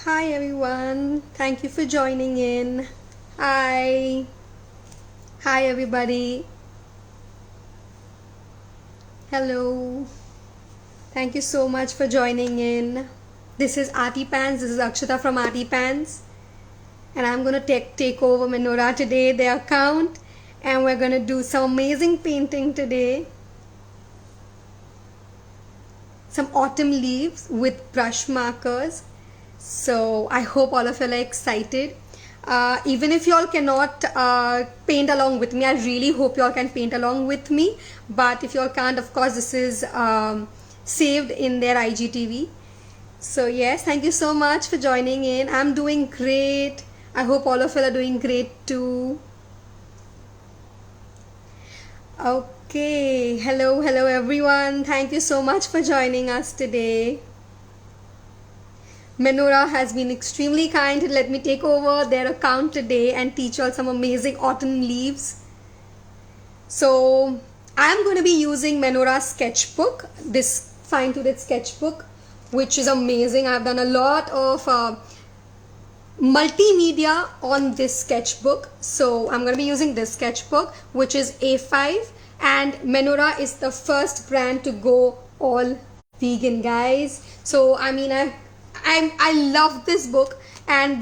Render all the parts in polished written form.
Hi everyone, thank you for joining in. Hi, hi everybody. Hello, thank you so much for joining in. This is Arty Pans, this is Akshita from Arty Pans, and I'm gonna take over Menora today, their account, and we're gonna do some amazing painting today. Some autumn leaves with brush markers. So I hope all of you are excited. Even if y'all cannot paint along with me, I really hope y'all can paint along with me. But if y'all can't, of course, this is saved in their IGTV. So yes, thank you so much for joining in. I'm doing great. I hope all of you are doing great too. Okay, hello everyone. Thank you so much for joining us today. Menora has been extremely kind to let me take over their account today and teach you all some amazing autumn leaves. So I'm going to be using Menora's sketchbook, this fine-toothed sketchbook, which is amazing. I've done a lot of multimedia on this sketchbook. So I'm going to be using this sketchbook, which is A5, and Menora is the first brand to go all vegan, guys. So I love this book, and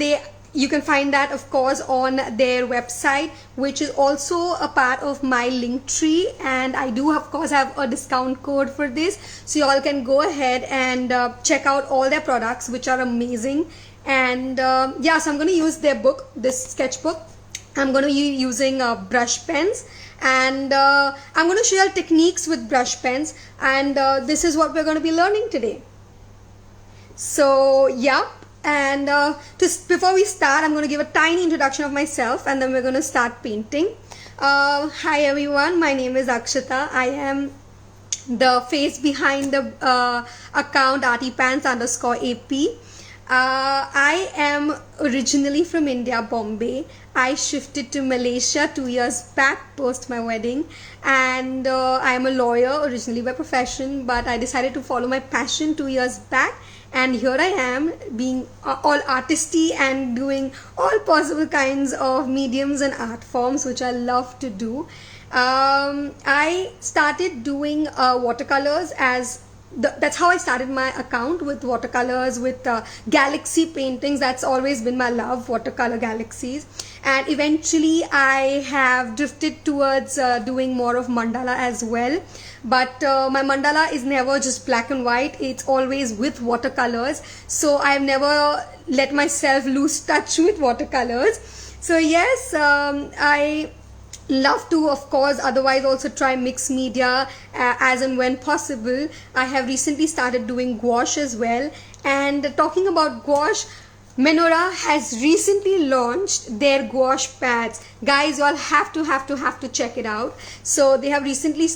you can find that of course on their website, which is also a part of my link tree, and I do of course have a discount code for this, so you all can go ahead and check out all their products, which are amazing. And yeah, so I'm going to use their book, this sketchbook. I'm going to be using brush pens, and I'm going to show you techniques with brush pens, and this is what we're going to be learning today. So yeah, and before we start, I'm going to give a tiny introduction of myself, and then we're going to start painting. Hi everyone, my name is Akshita. I am the face behind the account artypants_ap. I am originally from India, Bombay. I shifted to Malaysia 2 years back post my wedding, and I am a lawyer originally by profession, but I decided to follow my passion 2 years back, and here I am being all artisty and doing all possible kinds of mediums and art forms, which I love to do. I started doing watercolors that's how I started my account, with watercolors, with galaxy paintings. That's always been my love, watercolor galaxies. And eventually I have drifted towards doing more of mandala as well. But my mandala is never just black and white, it's always with watercolors. So I've never let myself lose touch with watercolors. So yes, I love to of course otherwise also try mixed media as and when possible. I have recently started doing gouache as well, and talking about gouache, Menora has recently launched their gouache pads. Guys, you all have to check it out. So they have recently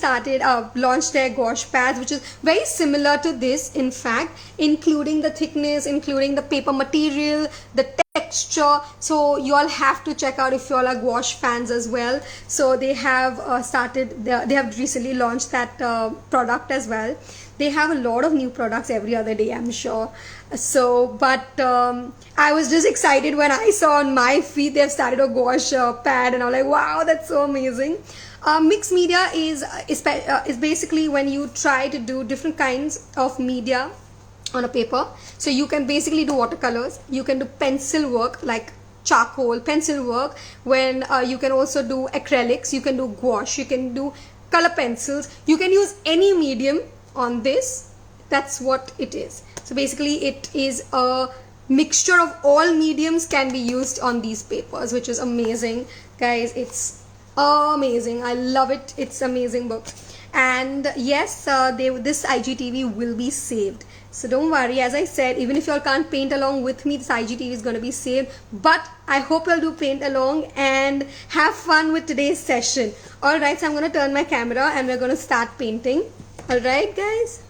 launched their gouache pads, which is very similar to this, in fact, including the thickness, including the paper material, the texture. So you all have to check out if you all are gouache fans as well. So they have they have recently launched that product as well. They have a lot of new products every other day, I'm sure. So but I was just excited when I saw on my feed they've started a gouache pad, and I'm like, wow, that's so amazing. Mixed media is basically when you try to do different kinds of media on a paper. So you can basically do watercolors, you can do pencil work like charcoal pencil work, when you can also do acrylics, you can do gouache, you can do color pencils, you can use any medium on this. That's what it is. So basically it is a mixture of all mediums can be used on these papers, which is amazing, guys. It's amazing, I love it. It's amazing book. And yes, this IGTV will be saved, so don't worry. As I said, even if you all can't paint along with me, this IGTV is going to be saved, but I hope you'll do paint along and have fun with today's session. Alright, so I'm going to turn my camera and we're going to start painting. Alright guys,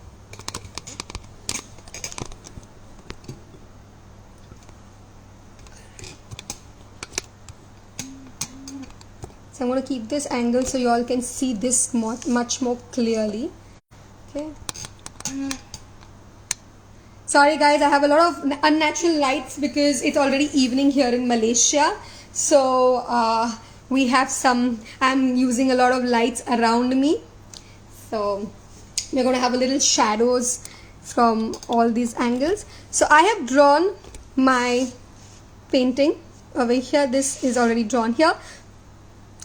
so I'm going to keep this angle so you all can see this much more clearly. Okay. Sorry guys, I have a lot of unnatural lights because it's already evening here in Malaysia. So we have I'm using a lot of lights around me. So we're going to have a little shadows from all these angles. So I have drawn my painting over here. This is already drawn here.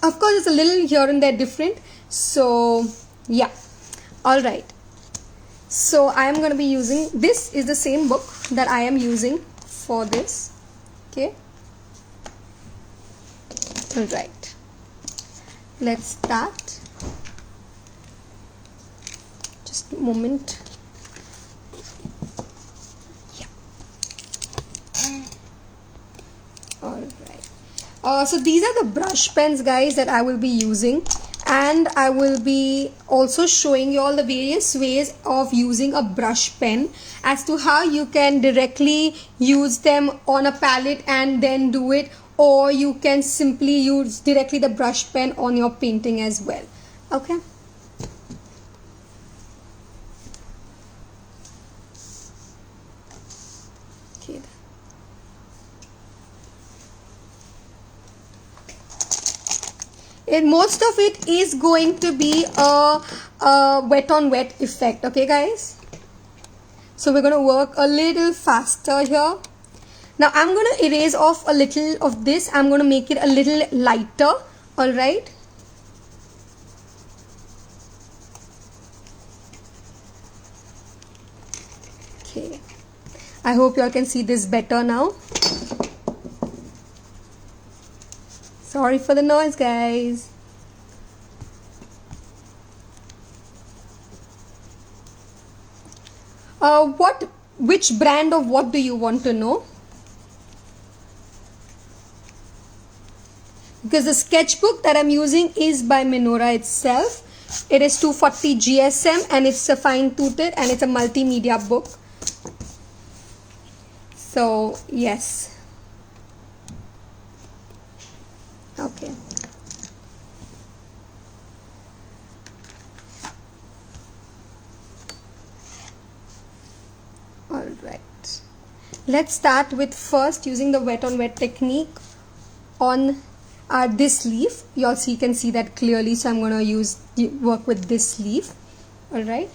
Of course, it's a little here and there different. So yeah, all right. So I am going to be using, this is the same book that I am using for this. Okay. All right. Let's start. Just a moment. Yeah. All right. So these are the brush pens, guys, that I will be using. And I will be also showing you all the various ways of using a brush pen as to how you can directly use them on a palette and then do it, or you can simply use directly the brush pen on your painting as well. Okay. And most of it is going to be a wet on wet effect. Okay guys, so we're going to work a little faster here. Now I'm going to erase off a little of this. I'm going to make it a little lighter. All right. Okay, I hope you all can see this better now. Sorry for the noise, guys. Which brand of what do you want to know? Because the sketchbook that I'm using is by Menora itself. It is 240 GSM and it's a fine toothed and it's a multimedia book. So yes. Okay. All right. Let's start with first using the wet on wet technique on this leaf. You all can see that clearly. So I'm going to work with this leaf. All right.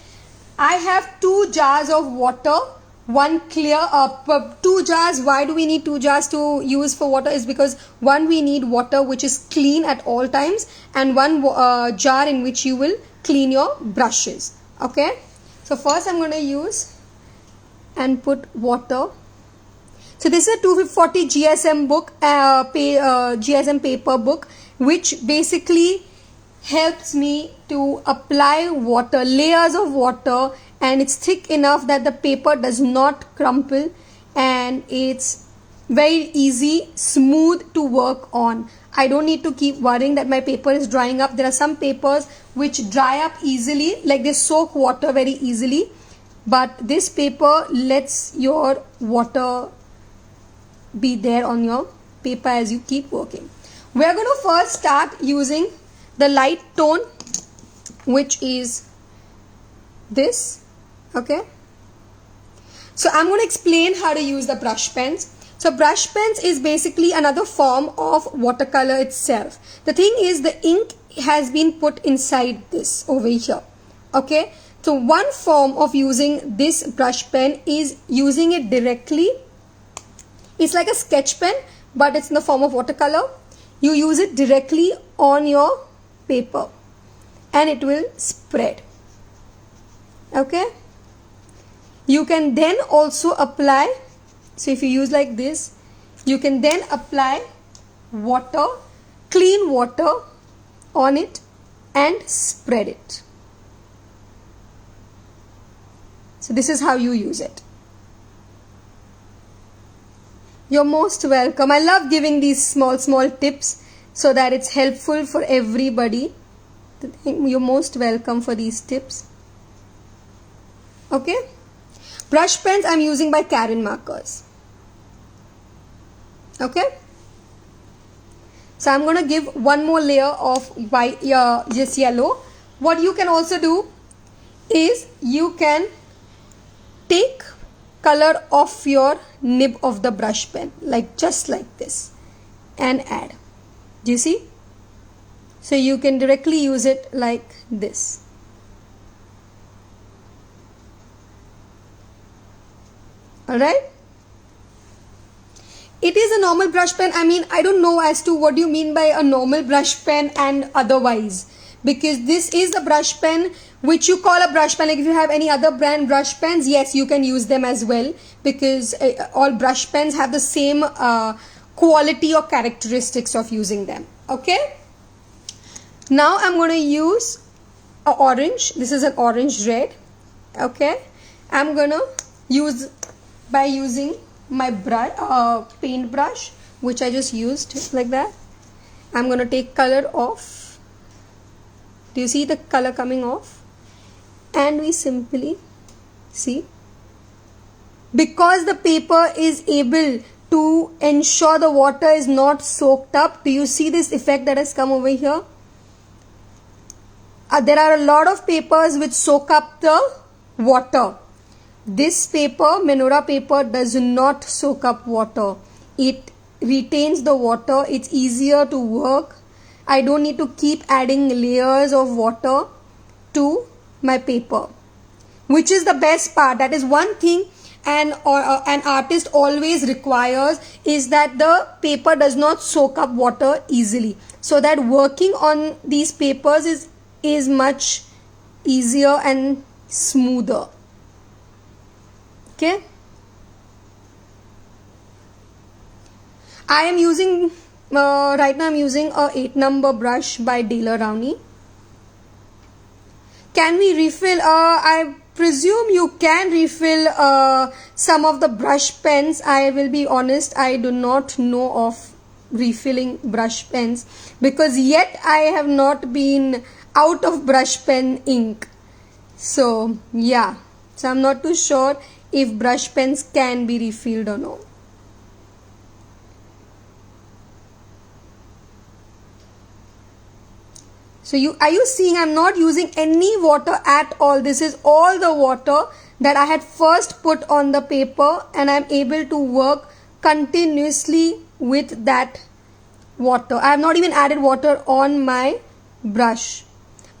I have 2 jars of water. One clear, 2 jars. Why do we need 2 jars to use for water? Is because one, we need water which is clean at all times, and one jar in which you will clean your brushes. Okay. So first I'm going to use and put water. So this is a 240 GSM book, GSM paper book, which basically helps me to apply water, layers of water, and it's thick enough that the paper does not crumple and it's very easy, smooth to work on. I don't need to keep worrying that my paper is drying up. There are some papers which dry up easily, like they soak water very easily, but this paper lets your water be there on your paper as you keep working. We are going to first start using the light tone, which is this. Okay, so I'm going to explain how to use the brush pens. So brush pens is basically another form of watercolor itself. The thing is, the ink has been put inside this over here. Okay, so one form of using this brush pen is using it directly. It's like a sketch pen, but it's in the form of watercolor. You use it directly on your paper and it will spread. Okay, you can then also apply, so if you use like this, you can then apply water, clean water on it and spread it. So this is how you use it. You're most welcome. I love giving these small tips so that it's helpful for everybody. You're most welcome for these tips. Okay. Brush pens I'm using by Karen Markers. Okay. So I'm going to give one more layer of white, just yellow. What you can also do is you can color of your nib of the brush pen, like just like this, and add. Do you see? So you can directly use it like this. Alright? It is a normal brush pen. I mean, I don't know as to what you mean by a normal brush pen and otherwise, because this is a brush pen which you call a brush pen. Like if you have any other brand brush pens, yes, you can use them as well, because all brush pens have the same quality or characteristics of using them. Okay? Now I'm going to use a orange. This is an orange red. Okay? I'm going to use by using my paint brush, which I just used like that. I'm going to take color off. Do you see the color coming off? And we simply see, because the paper is able to ensure the water is not soaked up. Do you see this effect that has come over here? There are a lot of papers which soak up the water. This paper, Menora paper, does not soak up water. It retains the water. It's easier to work. I don't need to keep adding layers of water to my paper, which is the best part. That is one thing an artist always requires, is that the paper does not soak up water easily, so that working on these papers is much easier and smoother. Okay, I am using right now I'm using a 8 number brush by Daler Rowney. Can we refill? I presume you can refill some of the brush pens. I will be honest, I do not know of refilling brush pens, because yet I have not been out of brush pen ink. So yeah, so I'm not too sure if brush pens can be refilled or no. So are you seeing I'm not using any water at all? This is all the water that I had first put on the paper, and I'm able to work continuously with that water. I have not even added water on my brush.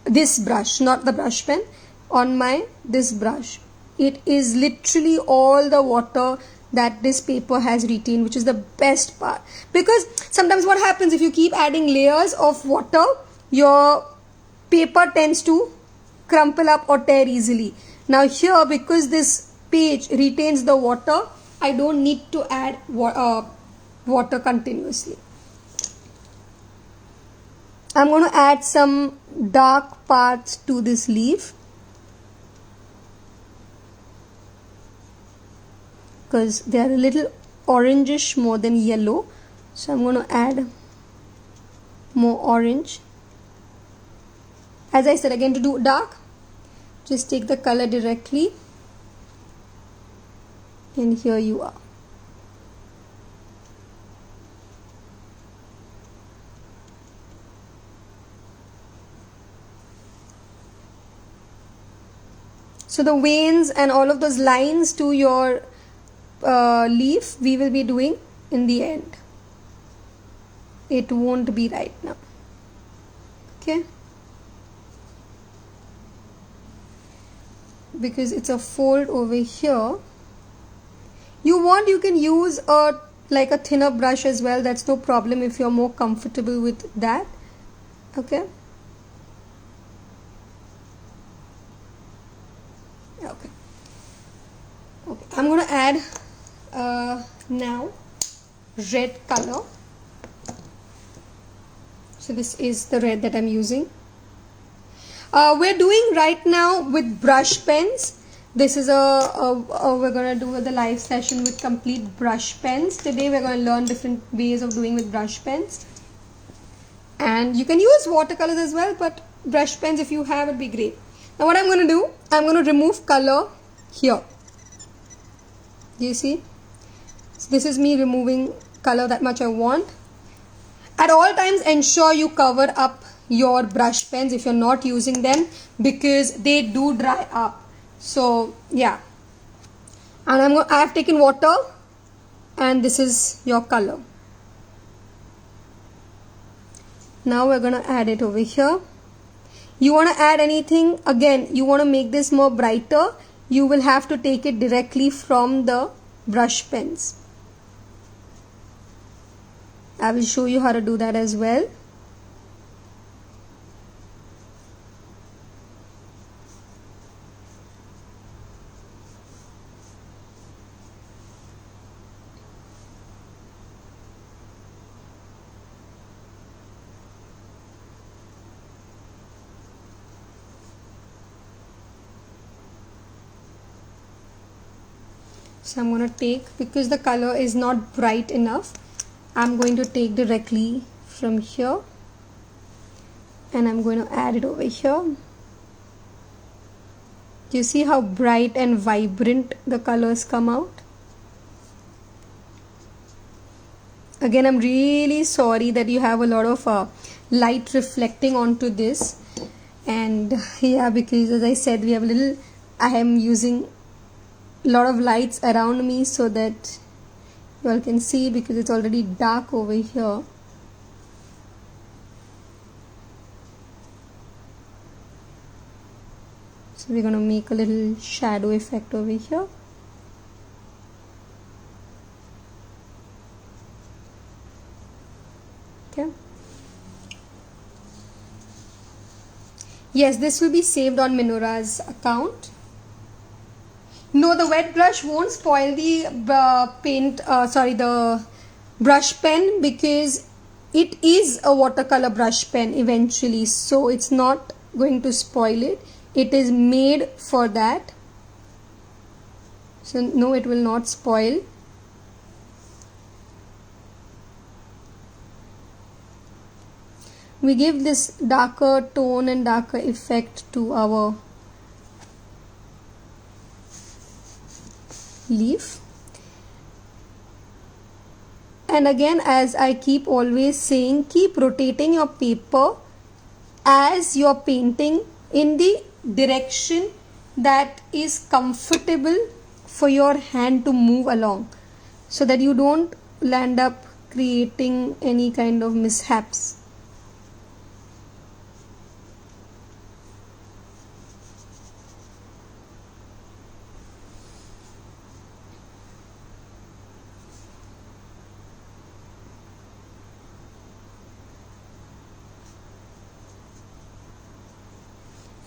This brush, not the brush pen, on this brush. It is literally all the water that this paper has retained, which is the best part. Because sometimes what happens, if you keep adding layers of water, your paper tends to crumple up or tear easily. Now here, because this page retains the water, I don't need to add water continuously. I'm going to add some dark parts to this leaf, because they are a little orangish more than yellow. So I'm going to add more orange. As I said, again, to do dark, just take the color directly, and here you are. So the veins and all of those lines to your leaf, we will be doing in the end. It won't be right now. Okay, because it's a fold over here. You can use like a thinner brush as well. That's no problem if you're more comfortable with that. Okay. Okay. I'm going to add now red color. So this is the red that I'm using. We're doing right now with brush pens. This is we're going to do the live session with complete brush pens. Today we're going to learn different ways of doing with brush pens. And you can use watercolors as well, but brush pens, if you have, it'd be great. Now what I'm going to do, I'm going to remove color here. Do you see? So this is me removing color that much I want. At all times, ensure you cover up your brush pens if you're not using them, because they do dry up. So yeah, And I have taken water, and this is your color. Now we're gonna add it over here. You want to add anything, again, you want to make this more brighter, you will have to take it directly from the brush pens. I will show you how to do that as well. So I'm going to take, because the color is not bright enough, I'm going to take directly from here and I'm going to add it over here. Do you see how bright and vibrant the colors come out? Again, I'm really sorry that you have a lot of light reflecting onto this, and yeah, because as I said, we have a little, I am using a lot of lights around me so that you all can see, because it's already dark over here. So we're going to make a little shadow effect over here. Okay. Yes, this will be saved on Menora's account. No, the wet brush won't spoil the the brush pen, because it is a watercolor brush pen eventually, so it's not going to spoil it. It is made for that, so no, it will not spoil. We give this darker tone and darker effect to our leaf. And again, as I keep always saying, keep rotating your paper as you're painting in the direction that is comfortable for your hand to move along, so that you don't land up creating any kind of mishaps.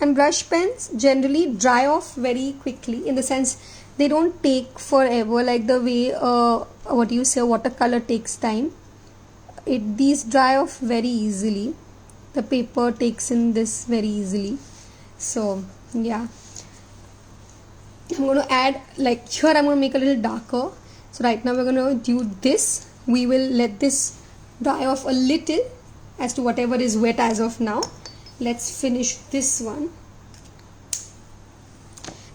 And brush pens generally dry off very quickly, in the sense they don't take forever like the way what you say watercolor takes time. These dry off very easily. The paper takes in this very easily. So yeah, I'm going to add, like here I'm going to make a little darker. So right now we're going to do this. We will let this dry off a little as to whatever is wet as of now. Let's finish this one.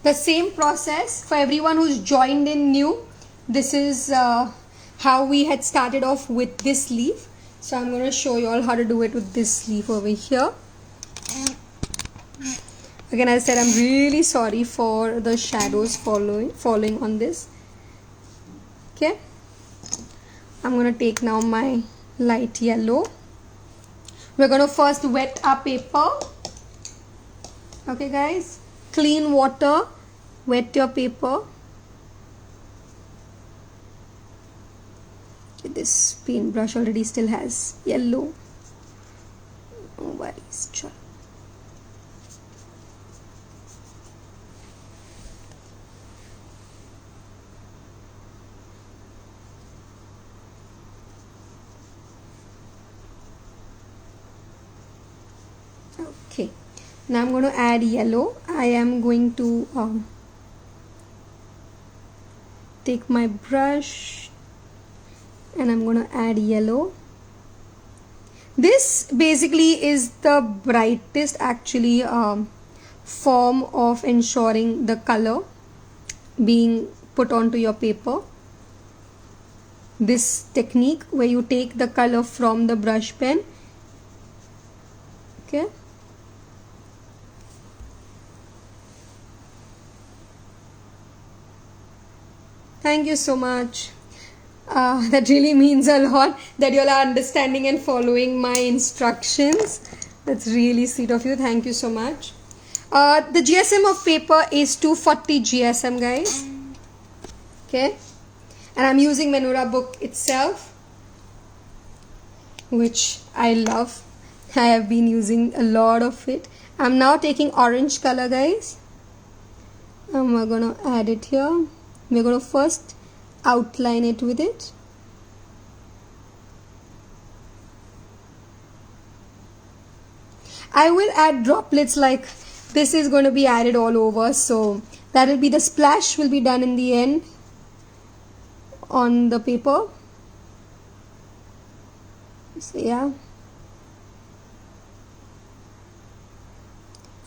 The same process for everyone who's joined in new. This is how we had started off with this leaf. So I'm going to show you all how to do it with this leaf over here. Again, as I said, I'm really sorry for the shadows falling on this. Okay, I'm going to take now my light yellow. We're going to first wet our paper. Okay guys, clean water, wet your paper. This paintbrush already still has yellow. No worries, chalo. Okay, now I'm going to add yellow. I am going to take my brush and I'm going to add yellow. This basically is the brightest actually form of ensuring the color being put onto your paper. This technique where you take the color from the brush pen. Okay. Thank you so much. That really means a lot that you all are understanding and following my instructions. That's really sweet of you. Thank you so much. The GSM of paper is 240 GSM, guys. Okay. And I'm using Menora book itself, which I love. I have been using a lot of it. I'm now taking orange color, guys. And we're gonna add it here. We're gonna first outline it with it. I will add droplets, like this is going to be added all over, so that will be the splash will be done in the end on the paper. So yeah.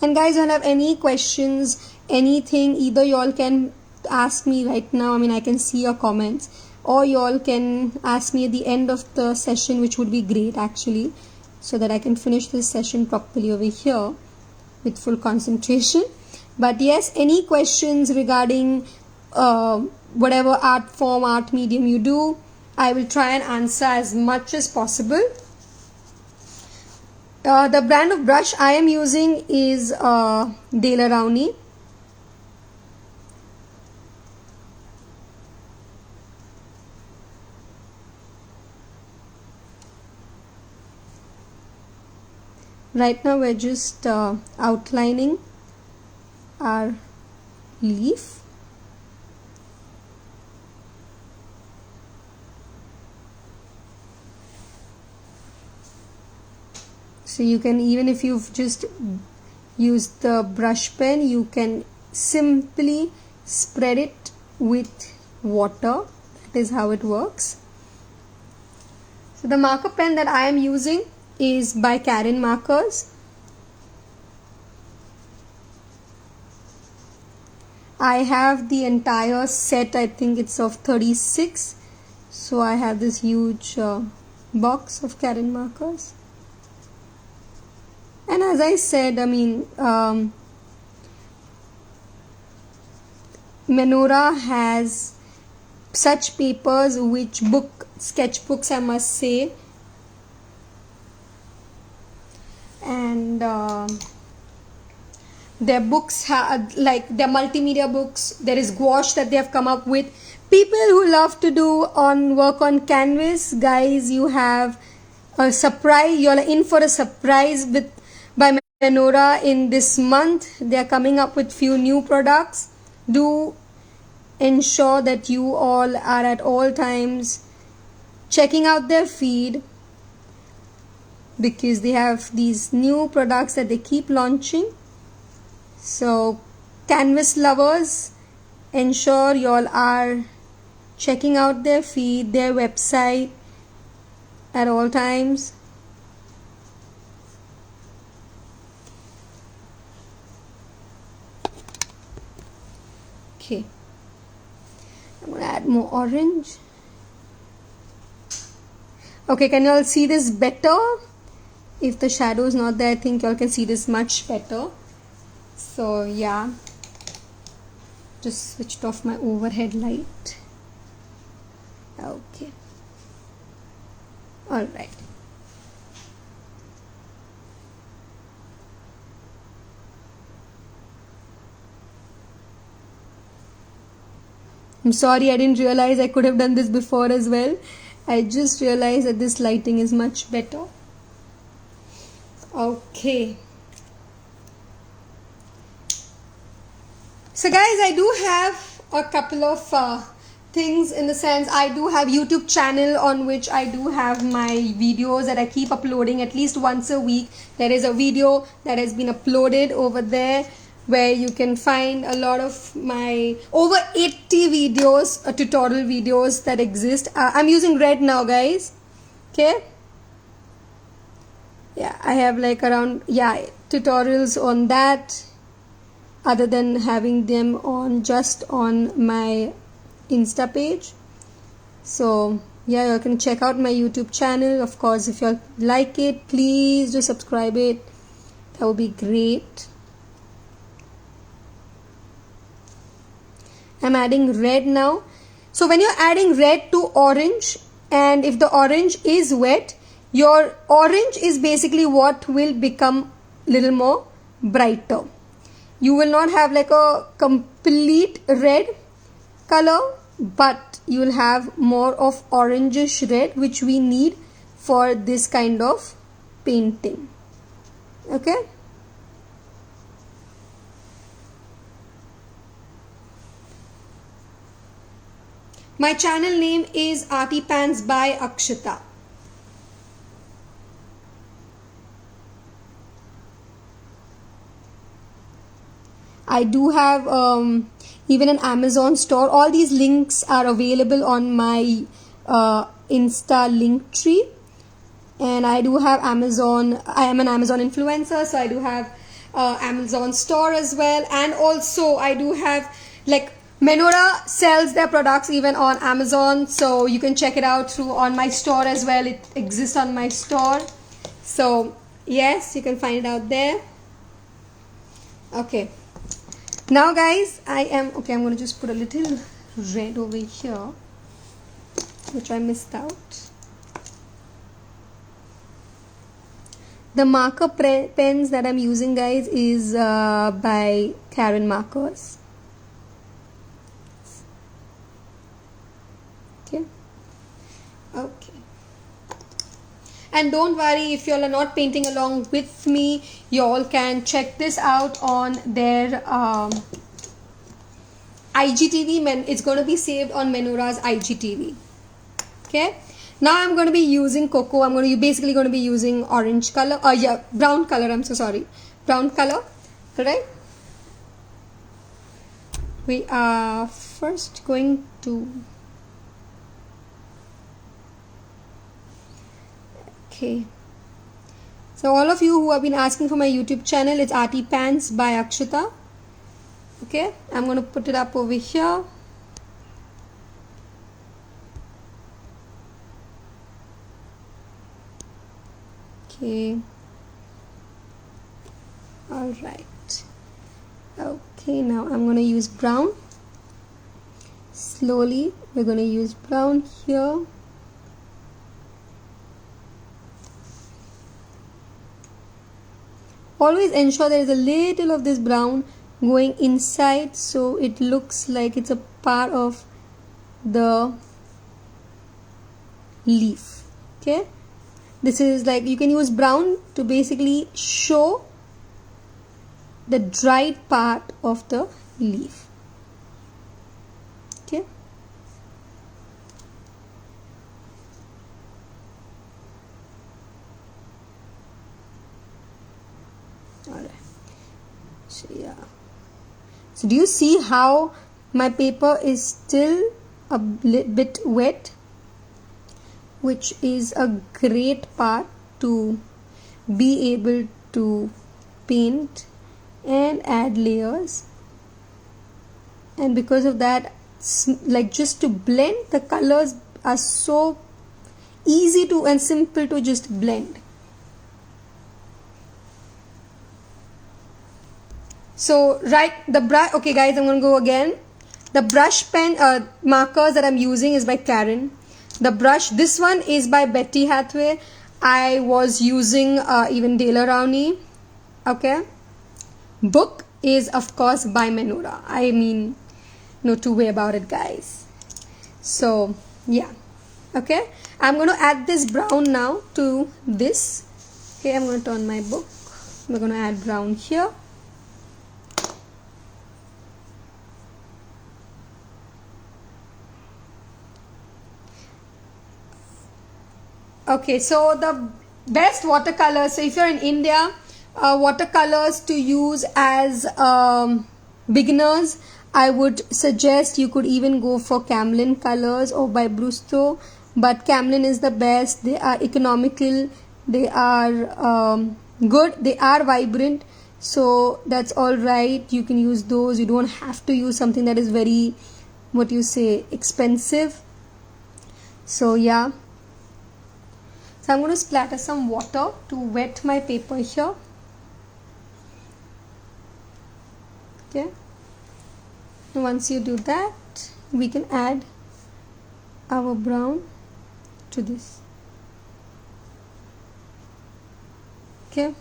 And guys, if you have any questions, anything, either y'all can ask me right now. I mean, I can see your comments, or y'all can ask me at the end of the session, which would be great actually, so that I can finish this session properly over here with full concentration. But yes, any questions regarding whatever art form, art medium you do, I will try and answer as much as possible. The brand of brush I am using is Daler-Rowney. Right now we're just outlining our leaf. So you can, even if you've just used the brush pen, you can simply spread it with water. That is how it works. So the marker pen that I am using is by Karin Markers. I have the entire set, I think it's of 36. So I have this huge box of Karin Markers. And as I said, I mean, Menora has such papers, which sketchbooks, I must say, and their books have, like, their multimedia books. There is gouache that they have come up with. People who love to do work on canvas, guys, you have a surprise. You're in for a surprise by Menora in this month. They are coming up with few new products. Do ensure that you all are at all times checking out their feed, because they have these new products that they keep launching. So canvas lovers, ensure you all are checking out their feed, their website at all times. Okay, I'm gonna add more orange. Okay, can you all see this better? If the shadow is not there, I think you all can see this much better. So yeah, just switched off my overhead light. Okay, all right. I'm sorry, I didn't realize I could have done this before as well. I just realized that this lighting is much better. Okay. So guys, I do have a couple of things, in the sense I do have YouTube channel on which I do have my videos that I keep uploading at least once a week. There is a video that has been uploaded over there where you can find a lot of my over 80 videos, tutorial videos that exist. I'm using red now, guys. Okay. Yeah, I have like around, yeah, tutorials on that, other than having them on just on my Insta page. So yeah, you can check out my YouTube channel. Of course, if you like it, please do subscribe it. That would be great. I'm adding red now. So when you're adding red to orange, and if the orange is wet, your orange is basically what will become little more brighter. You will not have like a complete red color, but you will have more of orangish red, which we need for this kind of painting. Okay. My channel name is Arty Pans by Akshita. I do have even an Amazon store. All these links are available on my Insta link tree. And I do have Amazon. I am an Amazon influencer, so I do have Amazon store as well. And also I do have, like, Menora sells their products even on Amazon, so you can check it out through on my store as well. It exists on my store, so yes, you can find it out there. Okay, now guys, I'm going to just put a little red over here, which I missed out. The marker pens that I'm using, guys, is by Karen Markers. Okay, and don't worry if you all are not painting along with me, you all can check this out on their IGTV. It's going to be saved on Menora's IGTV. Okay, now I'm going to be using cocoa. I'm basically going to be using orange color, brown color, I'm so sorry, brown color, correct? We are first going to, okay, so all of you who have been asking for my YouTube channel, it's Arty Pans by Akshita. Okay, I'm going to put it up over here. Okay, all right. Okay, now I'm going to use brown. Slowly we're going to use brown here. Always ensure there is a little of this brown going inside, so it looks like it's a part of the leaf. Okay, this is like, you can use brown to basically show the dried part of the leaf. Okay, alright. So yeah, so do you see how my paper is still a bit wet, which is a great part to be able to paint and add layers. And because of that, like, just to blend, the colors are so easy to and simple to just blend. So right, the brush, okay guys, I'm going to go again. The brush pen markers that I'm using is by Karen. The brush, this one is by Betty Hathaway. I was using even Daler Rowney. Okay, book is of course by Menora. I mean, no two way about it, guys. So yeah, okay, I'm going to add this brown now to this. Okay, I'm going to turn my book. We're going to add brown here. Okay, so the best watercolors, so if you're in India, watercolors to use as beginners, I would suggest you could even go for Camlin colors or by Brusco, but Camlin is the best. They are economical, they are good, they are vibrant, so that's all right. You can use those. You don't have to use something that is very, what you say, expensive. So yeah, so I'm going to splatter some water to wet my paper here. Okay, once you do that, we can add our brown to this. Okay.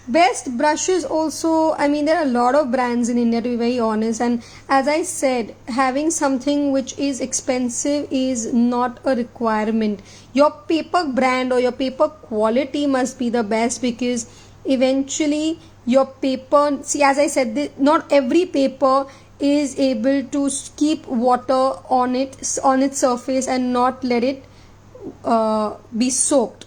Best brushes also, I mean, there are a lot of brands in India, to be very honest, and as I said, having something which is expensive is not a requirement. Your paper brand or your paper quality must be the best, because eventually your paper, see, as I said, not every paper is able to keep water on its surface and not let it be soaked.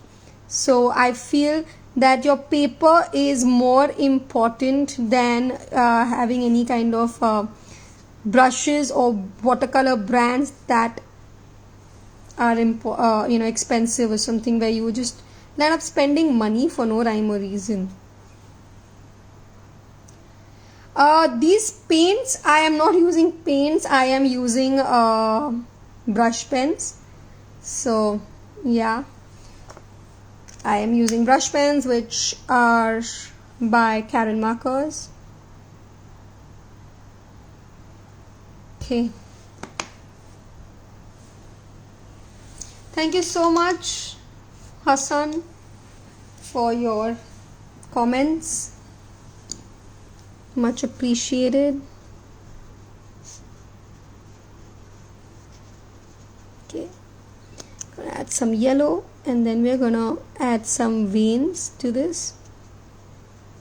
So I feel that your paper is more important than having any kind of brushes or watercolor brands that are expensive or something, where you just end up spending money for no rhyme or reason. These paints, I am not using paints, I am using brush pens. So yeah, I am using brush pens which are by Karen Markers. Okay. Thank you so much, Hassan, for your comments. Much appreciated. Okay. Gonna add some yellow, and then we're gonna add some veins to this.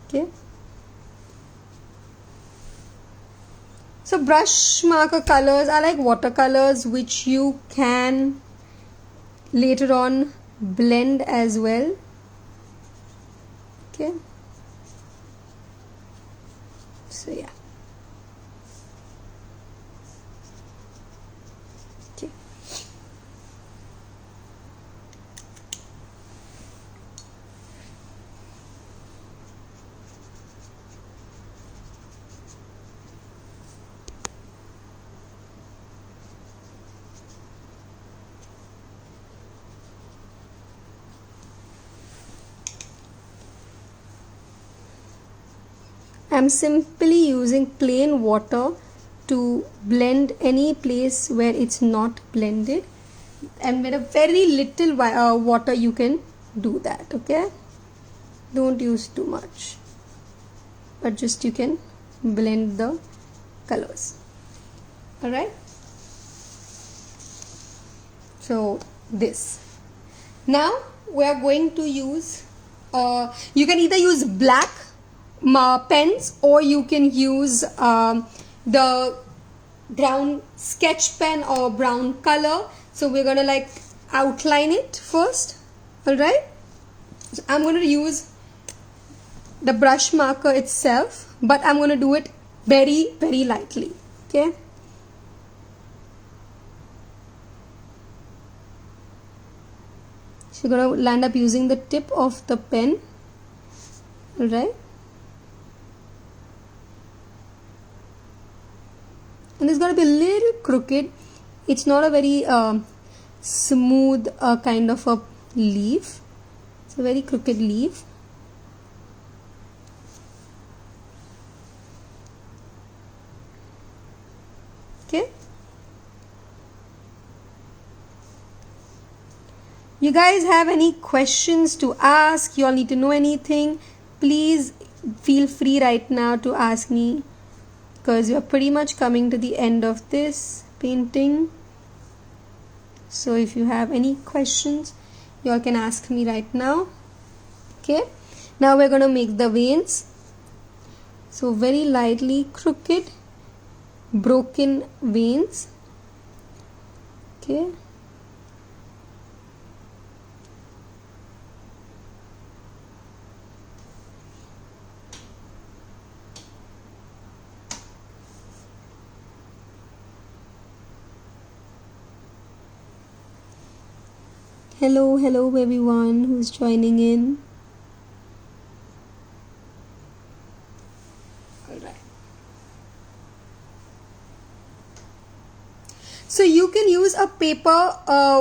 Okay. So brush marker colors are like watercolors, which you can later on blend as well. Okay. So yeah. Okay. I'm simply using plain water to blend any place where it's not blended, and with a very little water you can do that. Okay, don't use too much, but just you can blend the colors. All right, so this, now we are going to use you can either use black pens, or you can use the brown sketch pen or brown color. So we're gonna like outline it first. All right, so I'm going to use the brush marker itself, but I'm going to do it very, very lightly. Okay, so you're going to land up using the tip of the pen. All right, and it's going to be a little crooked. It's not a very smooth kind of a leaf. It's a very crooked leaf. Okay, you guys have any questions to ask? You all need to know anything? Please feel free right now to ask me, because you're pretty much coming to the end of this painting. So if you have any questions, you all can ask me right now. Okay, now we're going to make the veins. So very lightly crooked, broken veins. Okay, hello everyone who's joining in. All right, so you can use a paper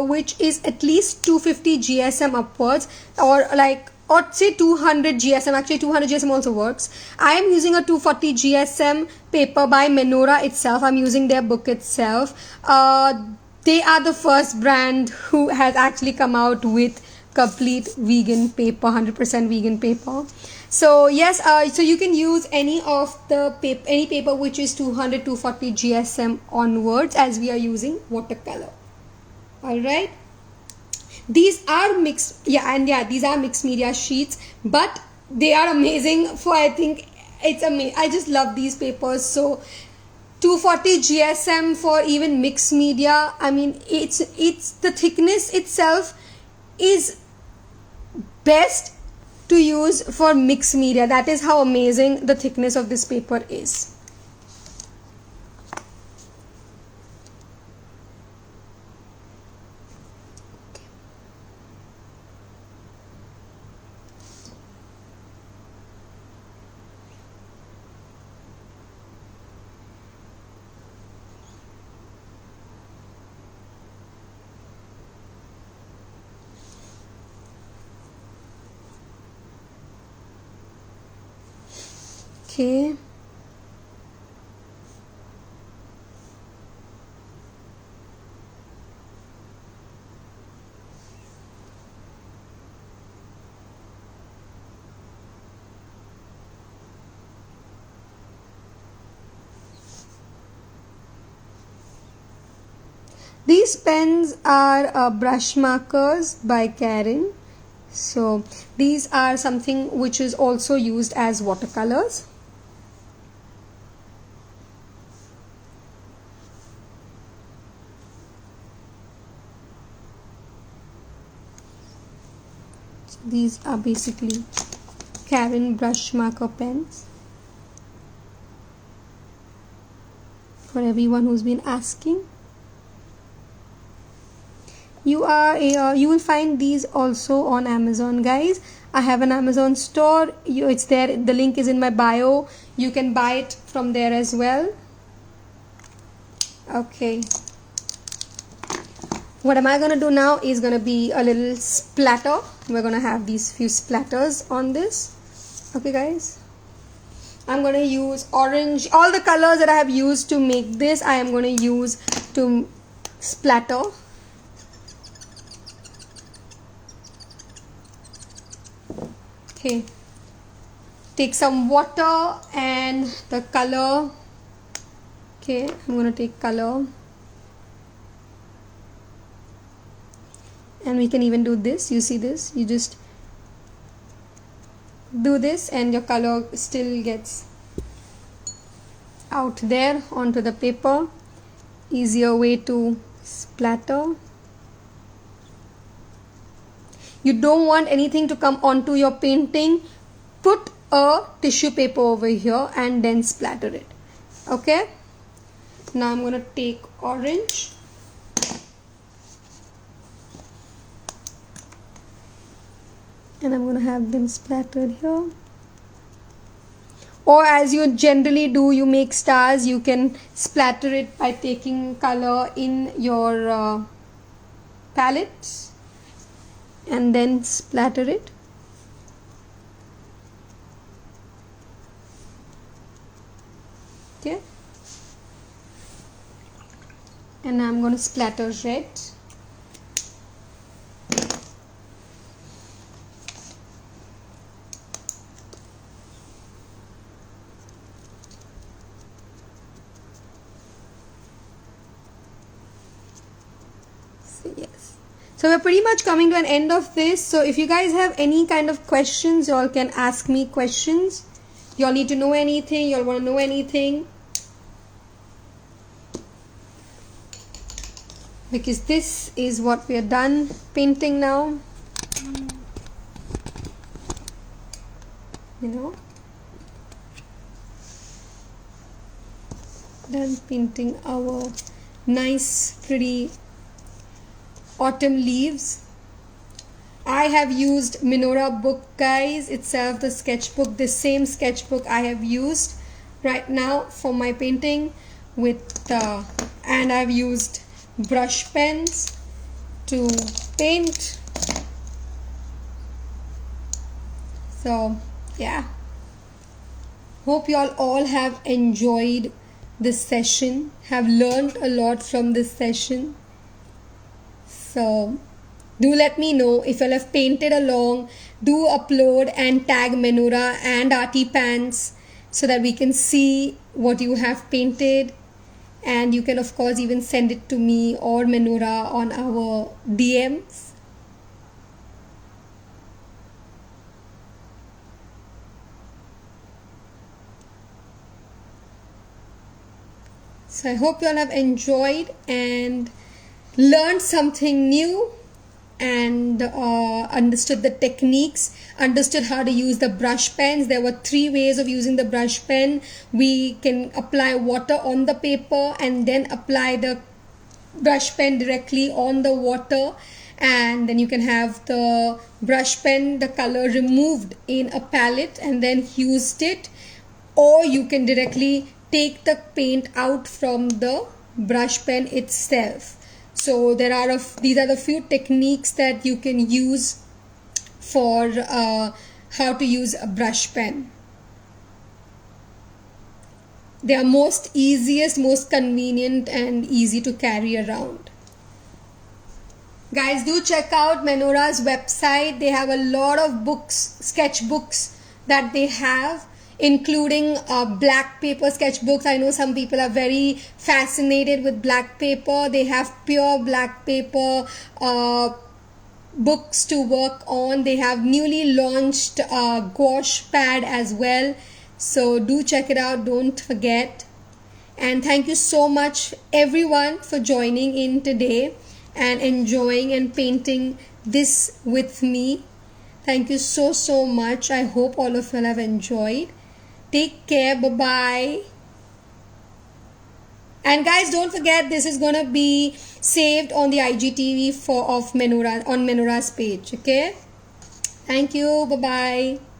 which is at least 250 GSM upwards, or like or say 200 GSM. Actually 200 GSM also works. I am using a 240 GSM paper by Menora itself. I'm using their book itself. They are the first brand who has actually come out with complete vegan paper, 100% vegan paper. So yes, so you can use any of the paper, any paper which is 200 240 GSM onwards, as we are using watercolor. All right, these are mixed, these are mixed media sheets, but they are amazing for, I think it's amazing. I just love these papers. So 240 GSM for even mixed media, I mean, it's the thickness itself is best to use for mixed media. That is how amazing the thickness of this paper is. Okay. These pens are brush markers by Karin. So these are something which is also used as watercolors. These are basically Karin brush marker pens, for everyone who's been asking. You will find these also on Amazon, guys. I have an Amazon store. It's there. The link is in my bio. You can buy it from there as well. Okay. What am I gonna do now is gonna be a little splatter. We're gonna have these few splatters on this. Okay, guys. I'm gonna use orange. All the colors that I have used to make this, I am gonna use to splatter. Okay. Take some water and the color. Okay, I'm gonna take color. And we can even do this. You see this? You just do this and your color still gets out there onto the paper. Easier way to splatter. You don't want anything to come onto your painting, put a tissue paper over here and then splatter it. Okay, now I'm gonna take orange. And I'm going to have them splattered here. Or as you generally do, you make stars, you can splatter it by taking color in your palette and then splatter it. Okay. And now I'm going to splatter red. Yes, so we're pretty much coming to an end of this. So if you guys have any kind of questions, y'all can ask me questions. Y'all need to know anything, y'all want to know anything, because this is what we are done painting now. You know, done painting our nice pretty autumn leaves. I have used Menora book, guys, itself, the sketchbook, the same sketchbook I have used right now for my painting with and I've used brush pens to paint. So yeah, hope you all have enjoyed this session, have learned a lot from this session. So do let me know if you all have painted along. Do upload and tag Menora and Arty Pants so that we can see what you have painted. And you can of course even send it to me or Menora on our DMs. So I hope you all have enjoyed and learned something new, and understood the techniques, understood how to use the brush pens. There were 3 ways of using the brush pen. We can apply water on the paper and then apply the brush pen directly on the water, and then you can have the brush pen, the color removed in a palette and then used it, or you can directly take the paint out from the brush pen itself. So these are the few techniques that you can use for how to use a brush pen. They are most easiest, most convenient and easy to carry around. Guys, do check out Menora's website. They have a lot of books, sketchbooks that they have, including black paper sketchbooks. I know some people are very fascinated with black paper. They have pure black paper books to work on. They have newly launched gouache pad as well. So do check it out, don't forget. And thank you so much everyone for joining in today and enjoying and painting this with me. Thank you so much. I hope all of you have enjoyed. Take care. Bye bye. And guys, don't forget, this is gonna be saved on the IGTV of Menora, on Menora's page. Okay. Thank you. Bye bye.